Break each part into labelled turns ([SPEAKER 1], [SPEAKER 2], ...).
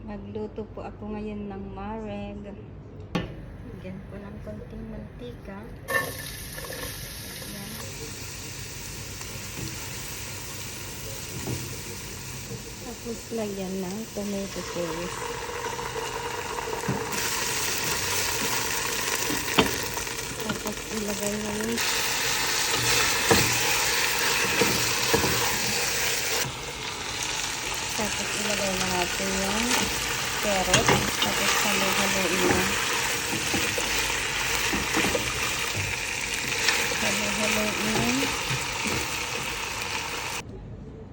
[SPEAKER 1] Magluto po ako ngayon ng mareg. Lagyan po ng konting mantika. Ayan. Tapos lagyan ng tomato paste. Tapos ilagay na yung natin yung carrot. Tapos halo-haloin na. Halo-haloin.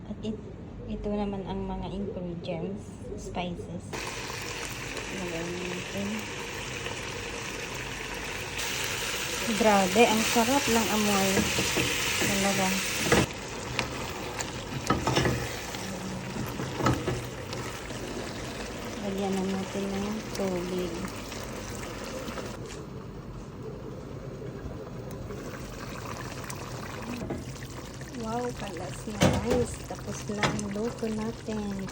[SPEAKER 1] At ito naman ang mga ingredients, spices. Ilagay natin. Grabe, ang sarap ng amoy. Talaga. Lagyan na natin ng tubig. Wow, kalas na guys. Tapos na ang luto natin.